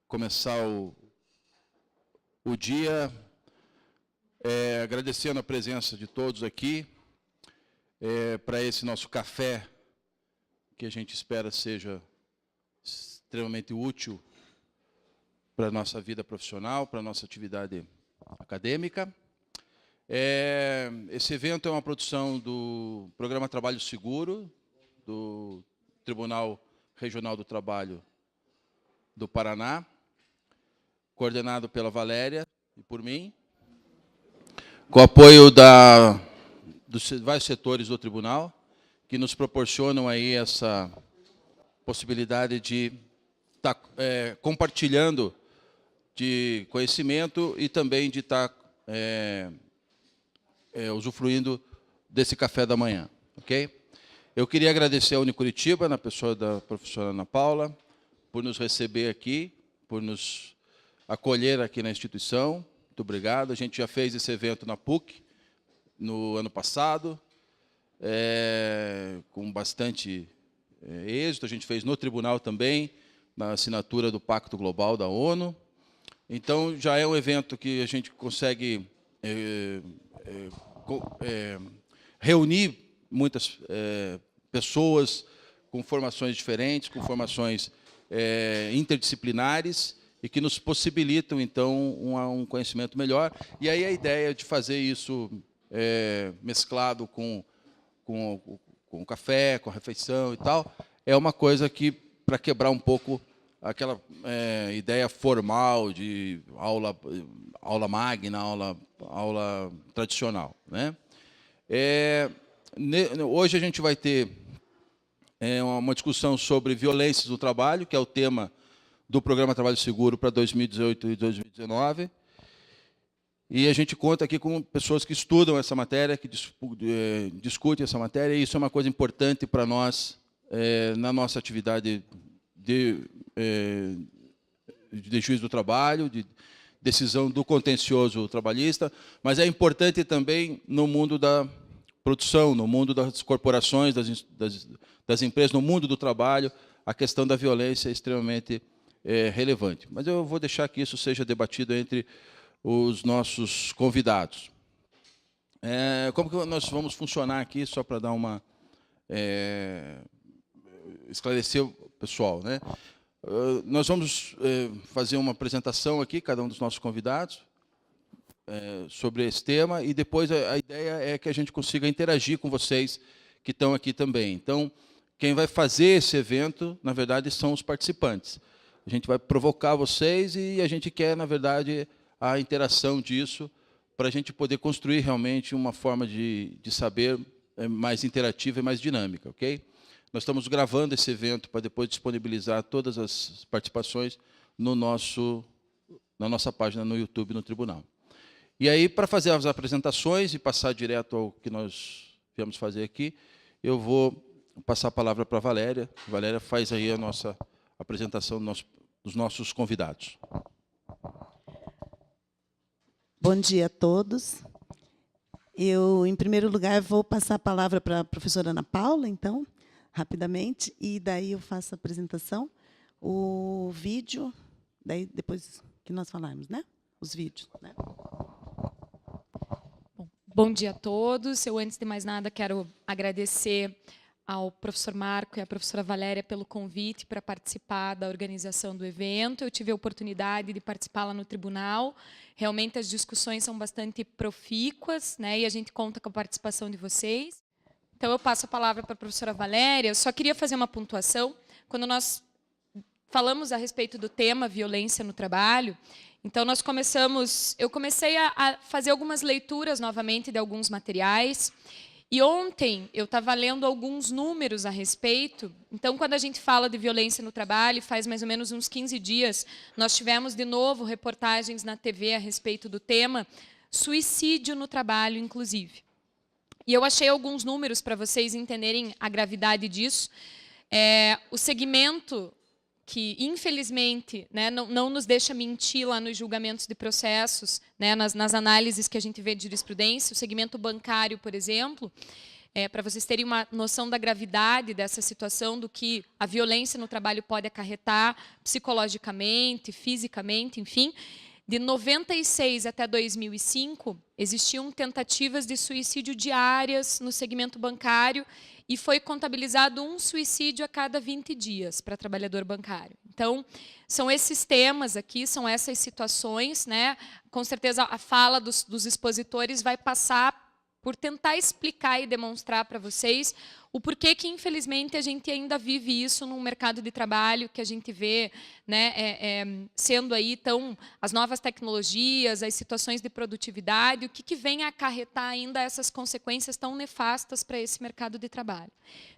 começar o dia agradecendo a presença de todos aqui para esse nosso café, que a gente espera seja extremamente útil para a nossa vida profissional, para a nossa atividade acadêmica. Esse evento é uma produção do Programa Trabalho Seguro, do Tribunal Regional do Trabalho do Paraná, coordenado pela Valéria e por mim, com apoio dos vários setores do tribunal, que nos proporcionam aí essa possibilidade de estar compartilhando de conhecimento e também de estar usufruindo desse café da manhã, ok? Eu queria agradecer a Unicuritiba, na pessoa da professora Ana Paula, por nos receber aqui, por nos acolher aqui na instituição. Muito obrigado. A gente já fez esse evento na PUC no ano passado, com bastante êxito. A gente fez no tribunal também, na assinatura do Pacto Global da ONU. Então, já é um evento que a gente consegue reunir muitas pessoas com formações diferentes, com formações interdisciplinares, e que nos possibilitam, então, um conhecimento melhor. E aí a ideia de fazer isso mesclado com o café, com a refeição e tal, é uma coisa que, para quebrar um pouco aquela ideia formal de aula magna, aula tradicional, né? Hoje a gente vai ter uma discussão sobre violências no trabalho, que é o tema do Programa Trabalho Seguro para 2018 e 2019. E a gente conta aqui com pessoas que estudam essa matéria, que discutem essa matéria, e isso é uma coisa importante para nós na nossa atividade de juízo do trabalho, de decisão do contencioso trabalhista, mas é importante também no mundo da produção, no mundo das corporações, das empresas, no mundo do trabalho. A questão da violência é extremamente relevante. Mas eu vou deixar que isso seja debatido entre os nossos convidados. Como que nós vamos funcionar aqui, só para dar uma esclarecer o pessoal, né? Nós vamos fazer uma apresentação aqui, cada um dos nossos convidados, sobre esse tema, e depois a ideia é que a gente consiga interagir com vocês que estão aqui também. Então, quem vai fazer esse evento, na verdade, são os participantes. A gente vai provocar vocês e a gente quer, na verdade, a interação disso para a gente poder construir realmente uma forma de saber mais interativa e mais dinâmica, ok? Nós estamos gravando esse evento para depois disponibilizar todas as participações na nossa página no YouTube, no Tribunal. E aí, para fazer as apresentações e passar direto ao que nós viemos fazer aqui, eu vou passar a palavra para a Valéria. A Valéria faz aí a nossa apresentação dos nossos convidados. Bom dia a todos. Eu, em primeiro lugar, vou passar a palavra para a professora Ana Paula, então, rapidamente, e daí eu faço a apresentação. O vídeo, daí depois que nós falarmos, né? Os vídeos, né? Bom dia a todos. Eu, antes de mais nada, quero agradecer ao professor Marco e à professora Valéria pelo convite para participar da organização do evento. Eu tive a oportunidade de participar lá no tribunal. Realmente as discussões são bastante profícuas, né? E a gente conta com a participação de vocês. Então, eu passo a palavra para a professora Valéria. Eu só queria fazer uma pontuação. Quando nós falamos a respeito do tema violência no trabalho, então eu comecei a fazer algumas leituras novamente de alguns materiais. E ontem eu estava lendo alguns números a respeito. Então, quando a gente fala de violência no trabalho, faz mais ou menos uns 15 dias, nós tivemos de novo reportagens na TV a respeito do tema suicídio no trabalho, inclusive. E eu achei alguns números para vocês entenderem a gravidade disso. O segmento que, infelizmente, né, não nos deixa mentir lá nos julgamentos de processos, né, nas análises que a gente vê de jurisprudência, o segmento bancário, por exemplo, para vocês terem uma noção da gravidade dessa situação, do que a violência no trabalho pode acarretar psicologicamente, fisicamente, enfim. De 96 até 2005, existiam tentativas de suicídio diárias no segmento bancário e foi contabilizado um suicídio a cada 20 dias para trabalhador bancário. Então, são esses temas aqui, são essas situações, né? Com certeza, a fala dos expositores vai passar por tentar explicar e demonstrar para vocês o porquê que, infelizmente, a gente ainda vive isso num mercado de trabalho que a gente vê, né, sendo aí tão as novas tecnologias, as situações de produtividade, o que vem a acarretar ainda essas consequências tão nefastas para esse mercado de trabalho.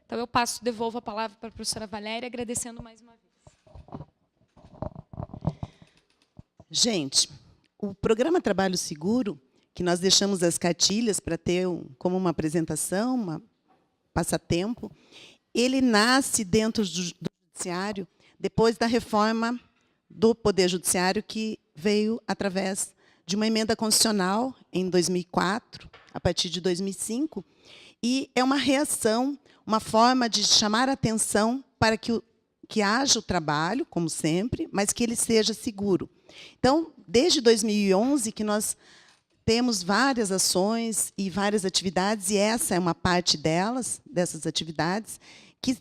Então, eu devolvo a palavra para a professora Valéria, agradecendo mais uma vez. Gente, o programa Trabalho Seguro, que nós deixamos as cartilhas para ter como uma apresentação, um passatempo, ele nasce dentro do Judiciário depois da reforma do Poder Judiciário, que veio através de uma emenda constitucional em 2004, a partir de 2005, e é uma reação, uma forma de chamar a atenção para que haja o trabalho, como sempre, mas que ele seja seguro. Então, desde 2011, que nós temos várias ações e várias atividades, e essa é uma parte dessas atividades, que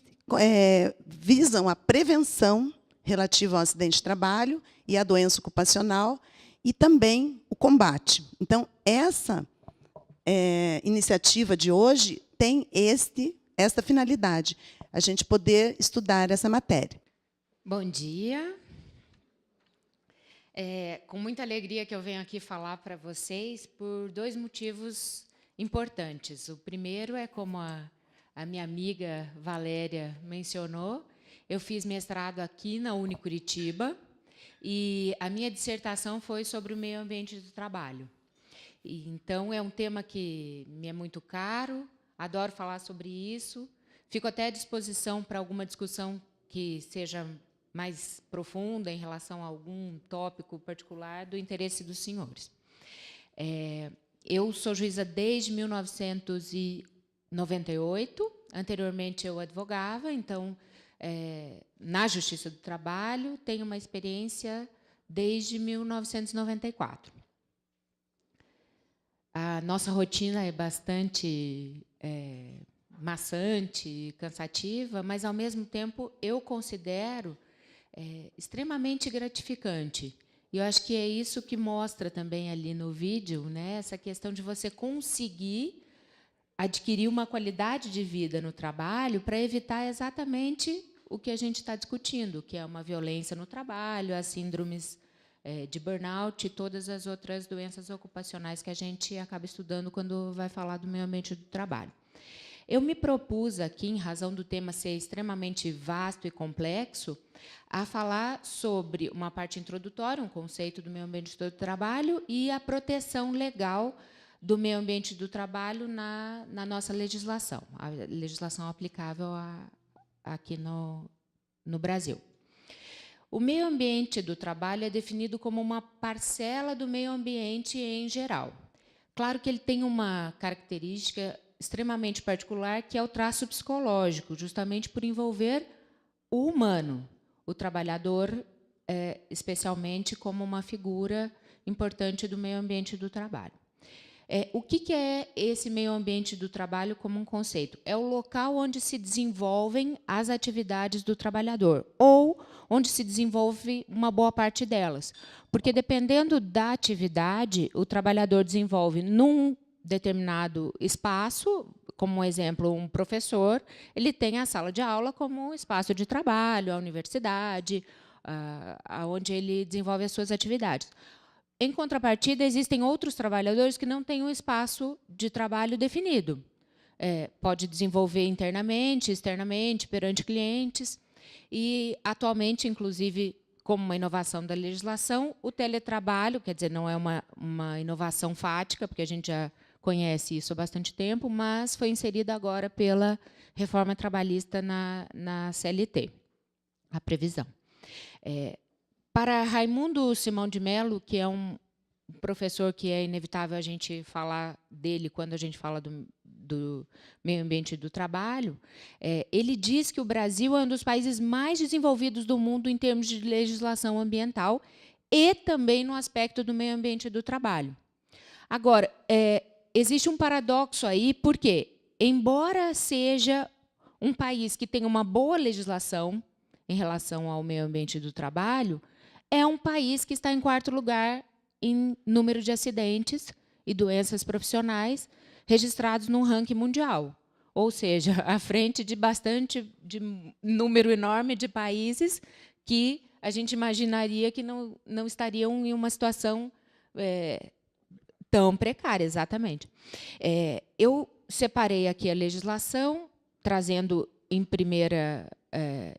visam a prevenção relativa ao acidente de trabalho e à doença ocupacional, e também o combate. Então, essa iniciativa de hoje tem esta finalidade, a gente poder estudar essa matéria. Bom dia. Com muita alegria que eu venho aqui falar para vocês por dois motivos importantes. O primeiro é, como a minha amiga Valéria mencionou, eu fiz mestrado aqui na Unicuritiba e a minha dissertação foi sobre o meio ambiente do trabalho. Então, é um tema que me é muito caro, adoro falar sobre isso, fico até à disposição para alguma discussão que seja mais profunda em relação a algum tópico particular do interesse dos senhores. Eu sou juíza desde 1998, anteriormente eu advogava, então, na Justiça do Trabalho, tenho uma experiência desde 1994. A nossa rotina é bastante maçante, cansativa, mas, ao mesmo tempo, eu considero extremamente gratificante. E eu acho que é isso que mostra também ali no vídeo, né, essa questão de você conseguir adquirir uma qualidade de vida no trabalho para evitar exatamente o que a gente está discutindo, que é uma violência no trabalho, as síndromes de burnout e todas as outras doenças ocupacionais que a gente acaba estudando quando vai falar do meio ambiente do trabalho. Eu me propus aqui, em razão do tema ser extremamente vasto e complexo, a falar sobre uma parte introdutória, um conceito do meio ambiente do trabalho e a proteção legal do meio ambiente do trabalho na nossa legislação, a legislação aplicável aqui no Brasil. O meio ambiente do trabalho é definido como uma parcela do meio ambiente em geral. Claro que ele tem uma característica extremamente particular, que é o traço psicológico, justamente por envolver o humano, o trabalhador, especialmente como uma figura importante do meio ambiente do trabalho. O que é esse meio ambiente do trabalho como um conceito? É o local onde se desenvolvem as atividades do trabalhador, ou onde se desenvolve uma boa parte delas. Porque, dependendo da atividade, o trabalhador desenvolve num determinado espaço, como exemplo, um professor, ele tem a sala de aula como um espaço de trabalho, a universidade, onde ele desenvolve as suas atividades. Em contrapartida, existem outros trabalhadores que não têm um espaço de trabalho definido. Pode desenvolver internamente, externamente, perante clientes. E, atualmente, inclusive, como uma inovação da legislação, o teletrabalho, quer dizer, não é uma inovação fática, porque a gente já conhece isso há bastante tempo, mas foi inserida agora pela reforma trabalhista na CLT, a previsão. Para Raimundo Simão de Mello, que é um professor que é inevitável a gente falar dele quando a gente fala do Meio Ambiente e do Trabalho, ele diz que o Brasil é um dos países mais desenvolvidos do mundo em termos de legislação ambiental e também no aspecto do meio ambiente e do trabalho. Agora, existe um paradoxo aí, porque, embora seja um país que tem uma boa legislação em relação ao meio ambiente e do trabalho, é um país que está em 4º lugar em número de acidentes e doenças profissionais registrados num ranking mundial. Ou seja, à frente de número enorme de países que a gente imaginaria que não estariam em uma situação tão precária, exatamente. Eu separei aqui a legislação, trazendo em primeira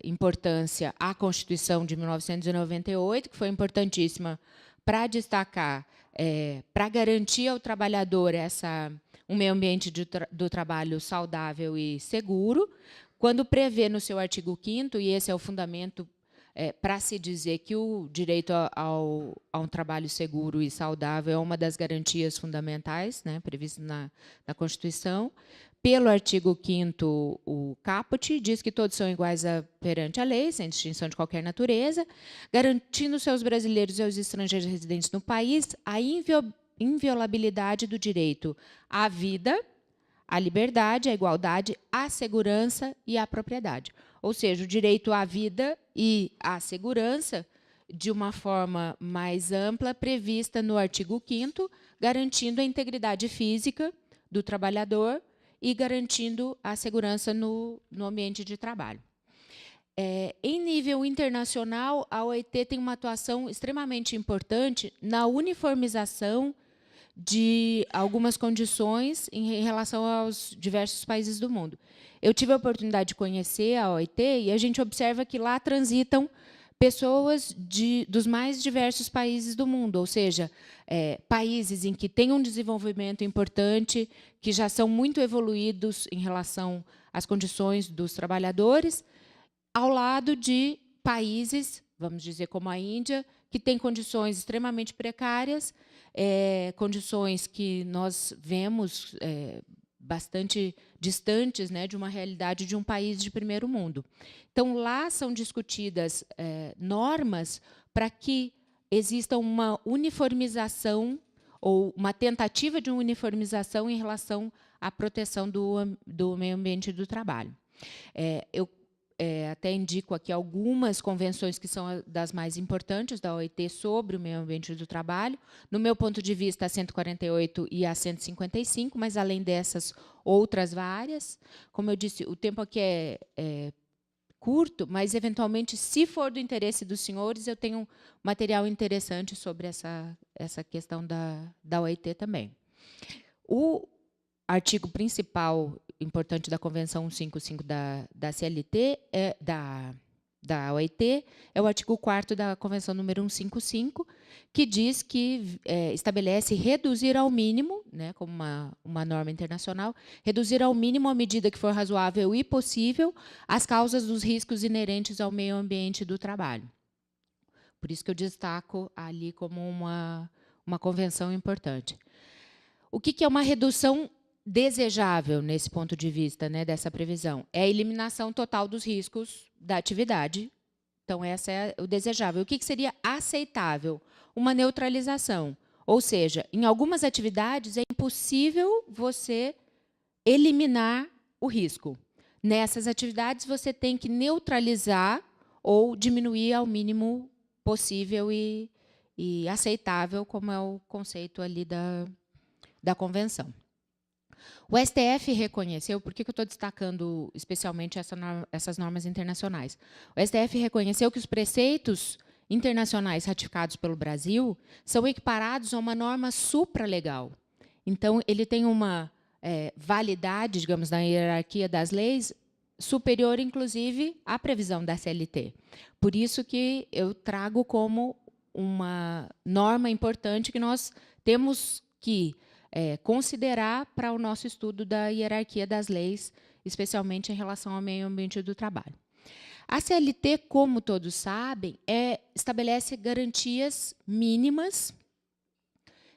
importância a Constituição de 1998, que foi importantíssima para destacar, para garantir ao trabalhador um meio ambiente do trabalho saudável e seguro, quando prevê no seu artigo 5º, e esse é o fundamento para se dizer que o direito a um trabalho seguro e saudável é uma das garantias fundamentais, né, previstas na Constituição. Pelo artigo 5º, o caput diz que todos são iguais perante a lei, sem distinção de qualquer natureza, garantindo aos brasileiros e aos estrangeiros residentes no país a inviolabilidade do direito à vida, à liberdade, à igualdade, à segurança e à propriedade. Ou seja, o direito à vida e à segurança, de uma forma mais ampla, prevista no artigo 5º, garantindo a integridade física do trabalhador e garantindo a segurança no ambiente de trabalho. Em nível internacional, a OIT tem uma atuação extremamente importante na uniformização de algumas condições em relação aos diversos países do mundo. Eu tive a oportunidade de conhecer a OIT e a gente observa que lá transitam pessoas dos mais diversos países do mundo, ou seja, países em que tem um desenvolvimento importante, que já são muito evoluídos em relação às condições dos trabalhadores, ao lado de países, vamos dizer, como a Índia, que tem condições extremamente precárias, condições que nós vemos bastante distantes, né, de uma realidade de um país de primeiro mundo. Então, lá são discutidas normas para que exista uma uniformização ou uma tentativa de uniformização em relação à proteção do meio ambiente e do trabalho. Eu até indico aqui algumas convenções que são das mais importantes da OIT sobre o meio ambiente do trabalho. No meu ponto de vista, a 148 e a 155, mas, além dessas, outras várias. Como eu disse, o tempo aqui é curto, mas, eventualmente, se for do interesse dos senhores, eu tenho um material interessante sobre essa questão da OIT também. O artigo principal importante da Convenção 155 da CLT, da OIT, é o artigo 4º da Convenção número 155, que diz que estabelece reduzir ao mínimo, né, como uma norma internacional, reduzir ao mínimo, à medida que for razoável e possível, as causas dos riscos inerentes ao meio ambiente do trabalho. Por isso que eu destaco ali como uma convenção importante. O que é uma redução desejável, nesse ponto de vista, né, dessa previsão? É a eliminação total dos riscos da atividade. Então, essa é o desejável. O que seria aceitável? Uma neutralização. Ou seja, em algumas atividades é impossível você eliminar o risco. Nessas atividades, você tem que neutralizar ou diminuir ao mínimo possível e aceitável, como é o conceito ali da Convenção. O STF reconheceu, por que eu estou destacando especialmente essas normas internacionais? O STF reconheceu que os preceitos internacionais ratificados pelo Brasil são equiparados a uma norma supralegal. Então, ele tem uma validade, digamos, na hierarquia das leis, superior, inclusive, à previsão da CLT. Por isso que eu trago como uma norma importante que nós temos que considerar para o nosso estudo da hierarquia das leis, especialmente em relação ao meio ambiente do trabalho. A CLT, como todos sabem, estabelece garantias mínimas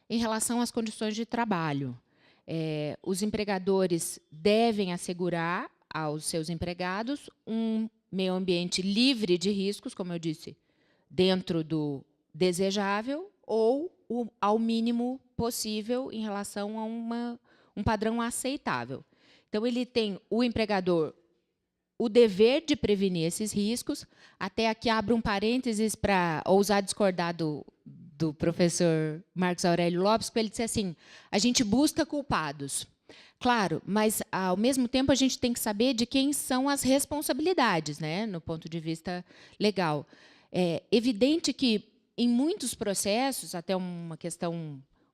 em relação às condições de trabalho. os empregadores devem assegurar aos seus empregados um meio ambiente livre de riscos, como eu disse, dentro do desejável ou ao mínimo possível em relação a um padrão aceitável. Então, ele tem, o empregador, o dever de prevenir esses riscos. Até aqui abro um parênteses para ousar discordar do professor Marcos Aurélio Lopes, porque ele disse assim, a gente busca culpados. Claro, mas, ao mesmo tempo, a gente tem que saber de quem são as responsabilidades, né, no ponto de vista legal. É evidente que, em muitos processos, até uma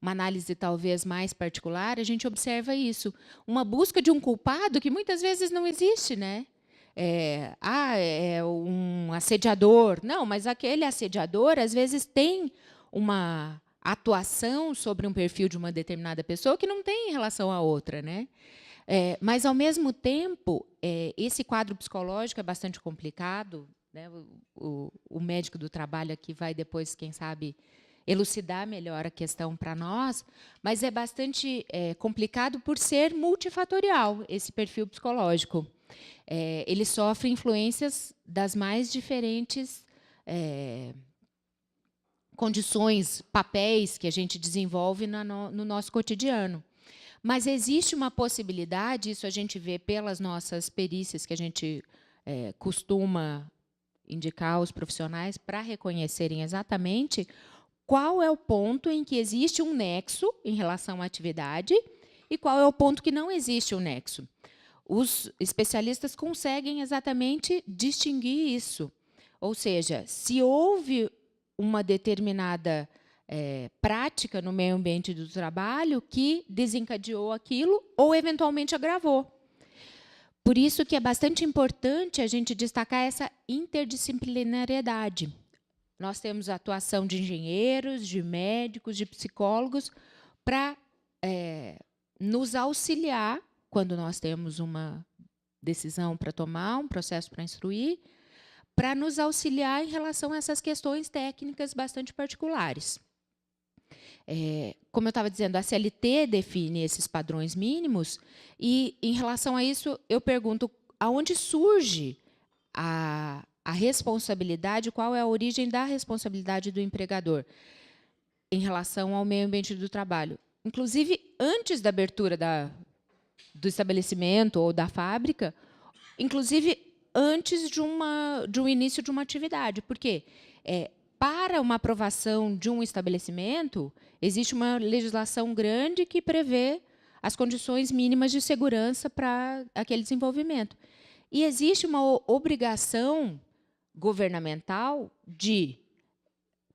análise talvez mais particular, a gente observa isso. Uma busca de um culpado que muitas vezes não existe, né? É um assediador. Não, mas aquele assediador, às vezes, tem uma atuação sobre um perfil de uma determinada pessoa que não tem em relação à outra, né? Mas, ao mesmo tempo, esse quadro psicológico é bastante complicado, né? O médico do trabalho aqui vai depois, quem sabe, elucidar melhor a questão para nós, mas é bastante complicado por ser multifatorial, esse perfil psicológico. Ele sofre influências das mais diferentes condições, papéis que a gente desenvolve no nosso cotidiano. Mas existe uma possibilidade, isso a gente vê pelas nossas perícias que a gente costuma indicar aos profissionais para reconhecerem exatamente qual é o ponto em que existe um nexo em relação à atividade e qual é o ponto que não existe um nexo. Os especialistas conseguem exatamente distinguir isso. Ou seja, se houve uma determinada prática no meio ambiente do trabalho que desencadeou aquilo ou, eventualmente, agravou. Por isso que é bastante importante a gente destacar essa interdisciplinariedade. Nós temos a atuação de engenheiros, de médicos, de psicólogos, para nos auxiliar quando nós temos uma decisão para tomar, um processo para instruir, para nos auxiliar em relação a essas questões técnicas bastante particulares. Como eu estava dizendo, a CLT define esses padrões mínimos e, em relação a isso, eu pergunto aonde surge a responsabilidade, qual é a origem da responsabilidade do empregador em relação ao meio ambiente do trabalho. Inclusive, antes da abertura do estabelecimento ou da fábrica, inclusive antes de um início de uma atividade. Por quê? Para uma aprovação de um estabelecimento, existe uma legislação grande que prevê as condições mínimas de segurança para aquele desenvolvimento. E existe uma obrigação governamental de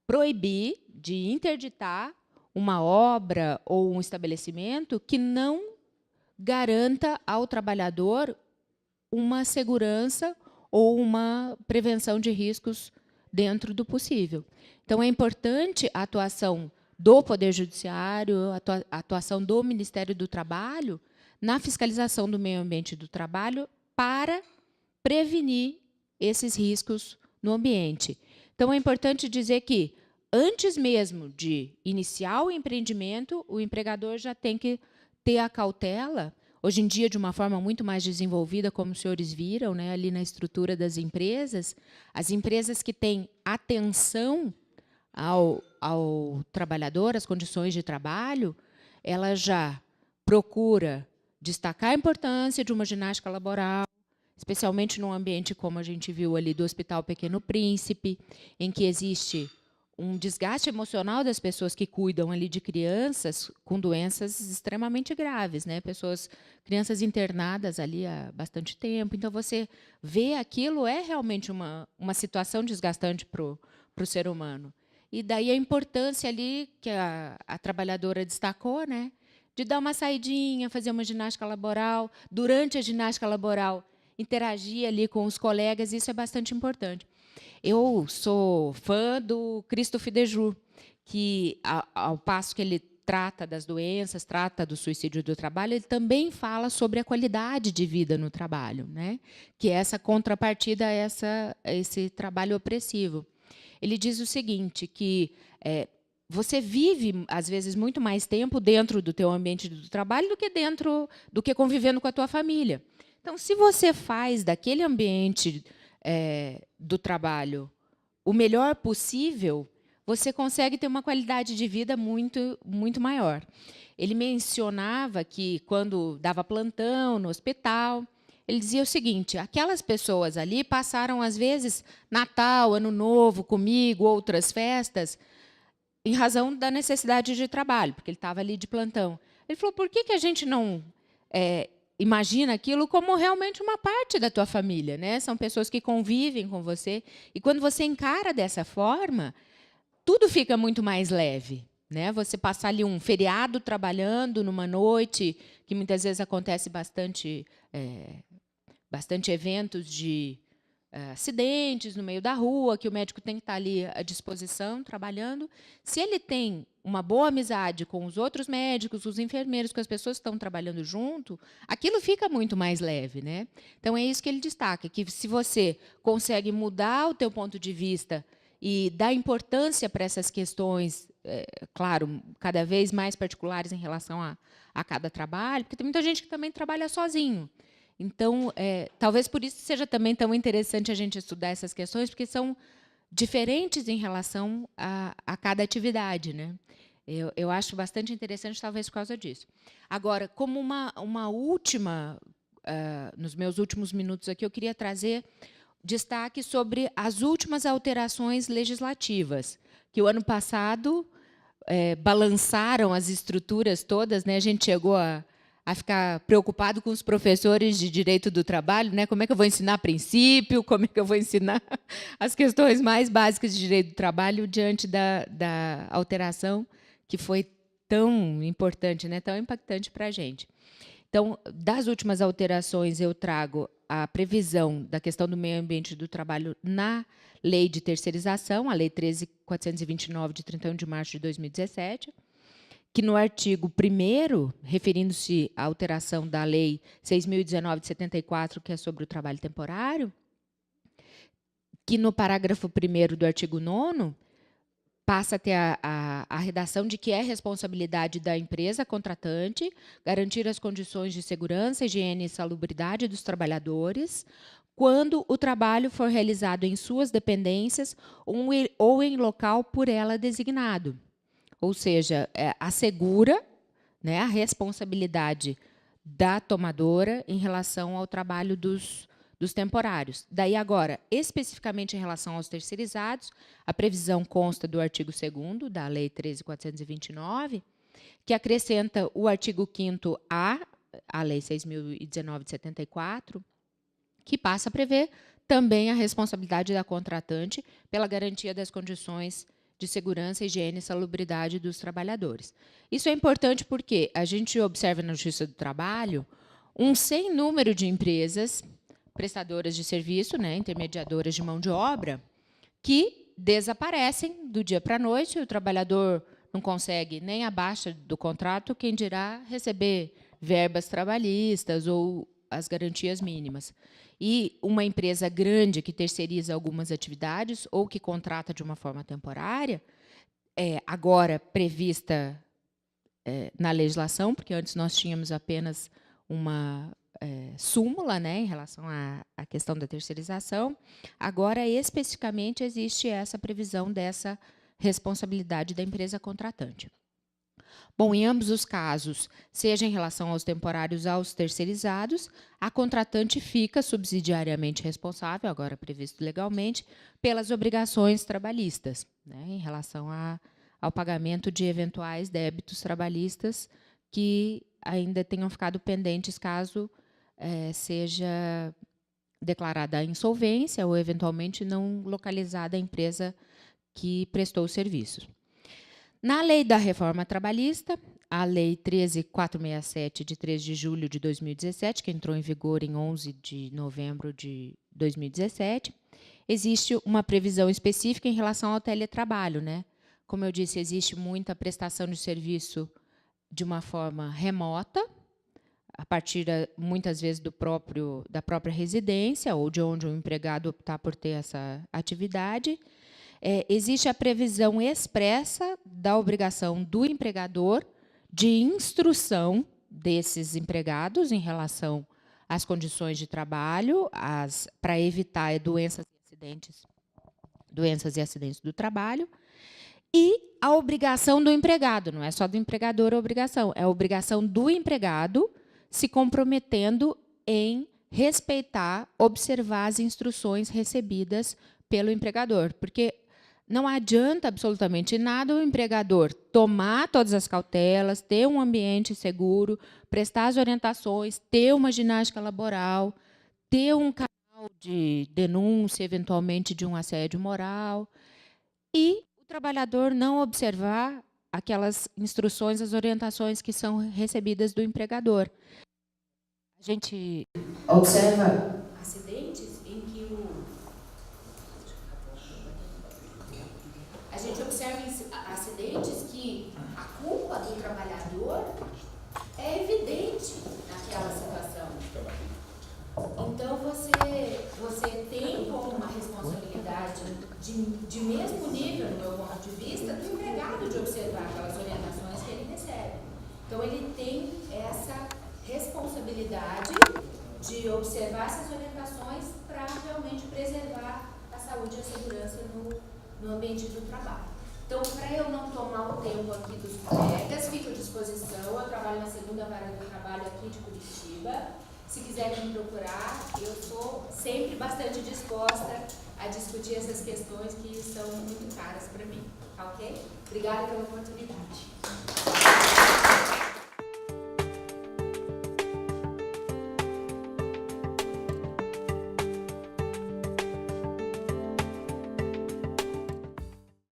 proibir, de interditar uma obra ou um estabelecimento que não garanta ao trabalhador uma segurança ou uma prevenção de riscos dentro do possível. Então, é importante a atuação do Poder Judiciário, a atuação do Ministério do Trabalho na fiscalização do meio ambiente do trabalho para prevenir esses riscos no ambiente. Então, é importante dizer que, antes mesmo de iniciar o empreendimento, o empregador já tem que ter a cautela, hoje em dia de uma forma muito mais desenvolvida, como os senhores viram, né, ali na estrutura das empresas, as empresas que têm atenção ao trabalhador, às condições de trabalho, ela já procura destacar a importância de uma ginástica laboral, especialmente num ambiente como a gente viu ali do Hospital Pequeno Príncipe, em que existe um desgaste emocional das pessoas que cuidam ali de crianças com doenças extremamente graves, né? Crianças internadas ali há bastante tempo. Então, você vê aquilo é realmente uma situação desgastante para o ser humano. E daí a importância ali que a trabalhadora destacou, né? De dar uma saidinha, fazer uma ginástica laboral, durante a ginástica laboral, interagir ali com os colegas, isso é bastante importante. Eu sou fã do Christophe Dejoux, que, ao passo que ele trata das doenças, trata do suicídio do trabalho, ele também fala sobre a qualidade de vida no trabalho, né? Que é essa contrapartida a esse trabalho opressivo. Ele diz o seguinte, que você vive, às vezes, muito mais tempo dentro do teu ambiente do trabalho do que convivendo com a tua família. Então, se você faz daquele ambiente do trabalho o melhor possível, você consegue ter uma qualidade de vida muito, muito maior. Ele mencionava que, quando dava plantão no hospital, ele dizia o seguinte: aquelas pessoas ali passaram, às vezes, Natal, Ano Novo comigo, outras festas, em razão da necessidade de trabalho, porque ele estava ali de plantão. Ele falou: por que a gente não imagina aquilo como realmente uma parte da tua família, né? São pessoas que convivem com você, e quando você encara dessa forma, tudo fica muito mais leve, né? Você passar ali um feriado trabalhando numa noite, que muitas vezes acontece bastante eventos de acidentes no meio da rua, que o médico tem que estar ali à disposição, trabalhando. Se ele tem uma boa amizade com os outros médicos, os enfermeiros, com as pessoas que estão trabalhando junto, aquilo fica muito mais leve, né? Então, é isso que ele destaca, que se você consegue mudar o teu ponto de vista e dar importância para essas questões, claro, cada vez mais particulares em relação a cada trabalho, porque tem muita gente que também trabalha sozinho. Então, talvez por isso seja também tão interessante a gente estudar essas questões, porque são diferentes em relação a cada atividade, né? Eu acho bastante interessante, talvez por causa disso. Agora, como uma última, nos meus últimos minutos aqui, eu queria trazer destaque sobre as últimas alterações legislativas, que o ano passado balançaram as estruturas todas, né? A gente chegou a ficar preocupado com os professores de direito do trabalho, né? Como é que eu vou ensinar princípio, como é que eu vou ensinar as questões mais básicas de direito do trabalho diante da alteração que foi tão importante, né? Tão impactante para a gente. Então, das últimas alterações, eu trago a previsão da questão do meio ambiente do trabalho na Lei de Terceirização, a Lei 13.429, de 31 de março de 2017, que no artigo 1º, referindo-se à alteração da Lei 6.019, de 74, que é sobre o trabalho temporário, que no parágrafo 1º do artigo 9º, passa a ter a redação de que é responsabilidade da empresa contratante garantir as condições de segurança, higiene e salubridade dos trabalhadores quando o trabalho for realizado em suas dependências ou em local por ela designado. Ou seja, assegura, né, a responsabilidade da tomadora em relação ao trabalho dos temporários. Daí, agora, especificamente em relação aos terceirizados, a previsão consta do artigo 2º da Lei 13.429, que acrescenta o artigo 5º à Lei 6.019, de 74, que passa a prever também a responsabilidade da contratante pela garantia das condições de segurança, higiene e salubridade dos trabalhadores. Isso é importante porque a gente observa na Justiça do Trabalho um sem número de empresas prestadoras de serviço, né, intermediadoras de mão de obra, que desaparecem do dia para a noite, o trabalhador não consegue nem a baixa do contrato, quem dirá receber verbas trabalhistas ou as garantias mínimas. E uma empresa grande que terceiriza algumas atividades ou que contrata de uma forma temporária, agora prevista na legislação, porque antes nós tínhamos apenas uma súmula, né, em relação à questão da terceirização, agora, especificamente, existe essa previsão dessa responsabilidade da empresa contratante. Bom, em ambos os casos, seja em relação aos temporários ou aos terceirizados, a contratante fica subsidiariamente responsável, agora previsto legalmente, pelas obrigações trabalhistas, né, em relação ao pagamento de eventuais débitos trabalhistas que ainda tenham ficado pendentes caso seja declarada a insolvência ou, eventualmente, não localizada a empresa que prestou o serviço. Na Lei da Reforma Trabalhista, a Lei 13.467, de 3 de julho de 2017, que entrou em vigor em 11 de novembro de 2017, existe uma previsão específica em relação ao teletrabalho, né? Como eu disse, existe muita prestação de serviço de uma forma remota, a partir, muitas vezes, da própria residência ou de onde o empregado optar por ter essa atividade. existe a previsão expressa da obrigação do empregador de instrução desses empregados em relação às condições de trabalho, para evitar doenças e acidentes do trabalho, e a obrigação do empregado, não é só do empregador a obrigação, é a obrigação do empregado se comprometendo em respeitar, observar as instruções recebidas pelo empregador, porque não adianta absolutamente nada o empregador tomar todas as cautelas, ter um ambiente seguro, prestar as orientações, ter uma ginástica laboral, ter um canal de denúncia, eventualmente, de um assédio moral, e o trabalhador não observar aquelas instruções, as orientações que são recebidas do empregador. A gente observa acidentes em que a culpa do trabalhador é evidente naquela situação. Então, você tem como uma responsabilidade de mesmo nível, no meu ponto de vista, do empregado de observar aquelas orientações que ele recebe. Então, ele tem essa responsabilidade de observar essas orientações para realmente preservar a saúde e a segurança no ambiente do trabalho. Então, para eu não tomar o tempo aqui dos colegas, fico à disposição. Eu trabalho na 2ª Vara do Trabalho aqui de Curitiba. Se quiserem me procurar, eu estou sempre bastante disposta a discutir essas questões que são muito caras para mim. Ok? Obrigada pela oportunidade.